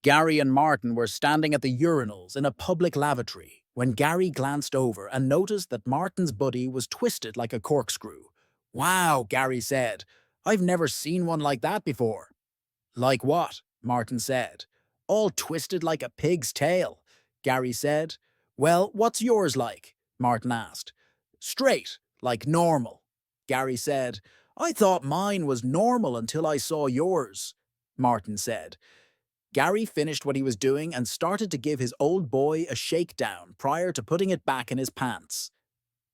Gary and Martin were standing at the urinals in a public lavatory when Gary glanced over and noticed that Martin's body was twisted like a corkscrew. "Wow," Gary said. "I've never seen one like that before." "Like what?" Martin said. "All twisted like a pig's tail," Gary said. "Well, what's yours like?" Martin asked. "Straight, like normal," Gary said. "I thought mine was normal until I saw yours," Martin said. Gary finished what he was doing and started to give his old boy a shakedown prior to putting it back in his pants.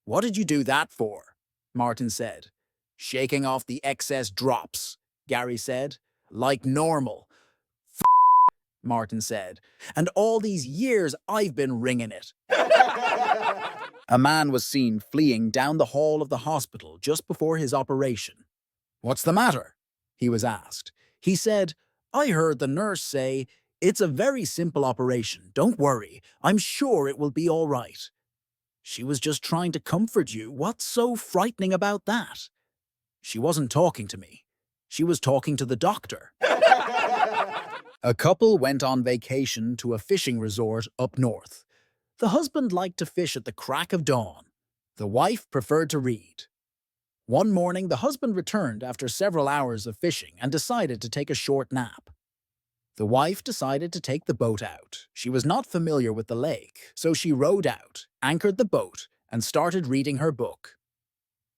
"What did you do that for?" Martin said. "Shaking off the excess drops," Gary said. "Like normal," Martin said. "And all these years I've been ringing it." A man was seen fleeing down the hall of the hospital just before his operation. "What's the matter?" he was asked. He said, "I heard the nurse say, 'It's a very simple operation. Don't worry. I'm sure it will be all right.'" "She was just trying to comfort you. What's so frightening about that?" "She wasn't talking to me. She was talking to the doctor." A couple went on vacation to a fishing resort up north. The husband liked to fish at the crack of dawn. The wife preferred to read. One morning, the husband returned after several hours of fishing and decided to take a short nap. The wife decided to take the boat out. She was not familiar with the lake, so she rowed out, anchored the boat, and started reading her book.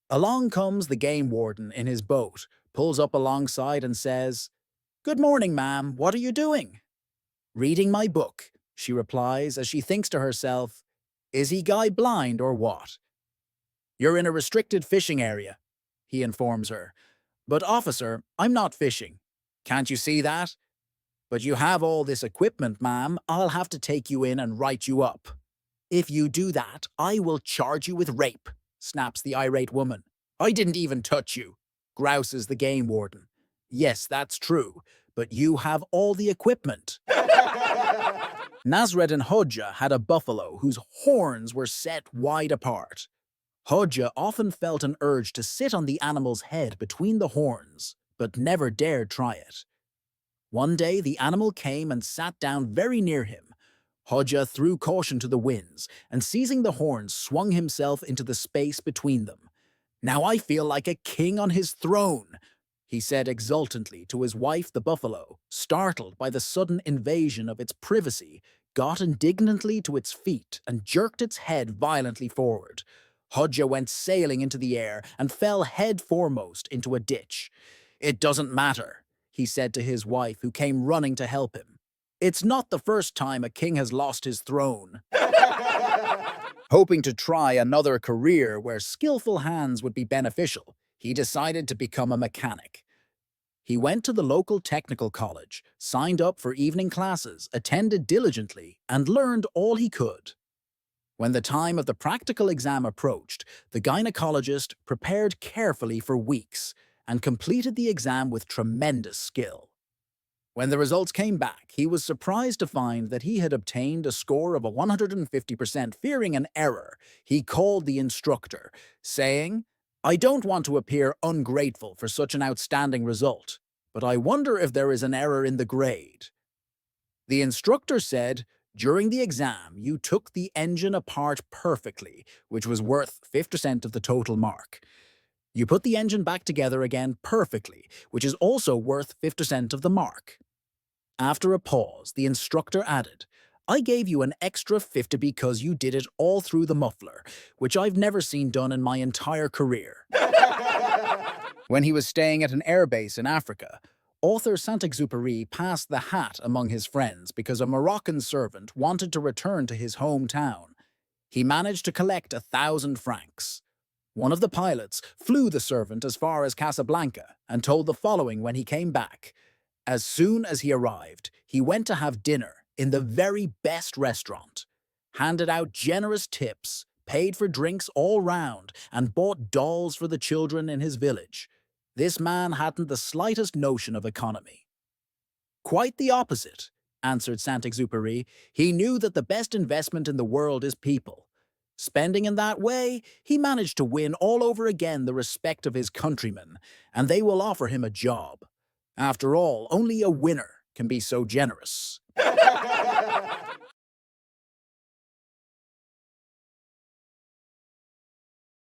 Along comes the game warden in his boat, pulls up alongside and says, "Good morning, ma'am. What are you doing?" "Reading my book," she replies as she thinks to herself, "Is he guy blind or what?" "You're in a restricted fishing area," he informs her. "But officer, I'm not fishing. Can't you see that?" "But you have all this equipment, ma'am. I'll have to take you in and write you up." "If you do that, I will charge you with rape," snaps the irate woman. "I didn't even touch you," grouses the game warden. "Yes, that's true, but you have all the equipment." Nasreddin Hodja had a buffalo whose horns were set wide apart. Hodja often felt an urge to sit on the animal's head between the horns, but never dared try it. One day, the animal came and sat down very near him. Hodja threw caution to the winds, and seizing the horns, swung himself into the space between them. "Now I feel like a king on his throne," he said exultantly to his wife the buffalo, startled by the sudden invasion of its privacy, got indignantly to its feet and jerked its head violently forward. Hodja went sailing into the air and fell head foremost into a ditch. "It doesn't matter," he said to his wife, who came running to help him. "It's not the first time a king has lost his throne." Hoping to try another career where skillful hands would be beneficial, he decided to become a mechanic. He went to the local technical college, signed up for evening classes, attended diligently, and learned all he could. When the time of the practical exam approached, the gynecologist prepared carefully for weeks and completed the exam with tremendous skill. When the results came back, he was surprised to find that he had obtained a score of 150%. Fearing an error, he called the instructor, saying, "I don't want to appear ungrateful for such an outstanding result, but I wonder if there is an error in the grade." The instructor said, "During the exam, you took the engine apart perfectly, which was worth 50% of the total mark. You put the engine back together again perfectly, which is also worth 50% of the mark." After a pause, the instructor added, "I gave you an extra 50 because you did it all through the muffler, which I've never seen done in my entire career." When he was staying at an airbase in Africa, author Saint-Exupéry passed the hat among his friends because a Moroccan servant wanted to return to his hometown. He managed to collect 1,000 francs. One of the pilots flew the servant as far as Casablanca and told the following when he came back. As soon as he arrived, he went to have dinner in the very best restaurant, handed out generous tips, paid for drinks all round, and bought dolls for the children in his village. This man hadn't the slightest notion of economy. "Quite the opposite," answered Saint-Exupéry. "He knew that the best investment in the world is people. Spending in that way, he managed to win all over again the respect of his countrymen, and they will offer him a job. After all, only a winner can be so generous."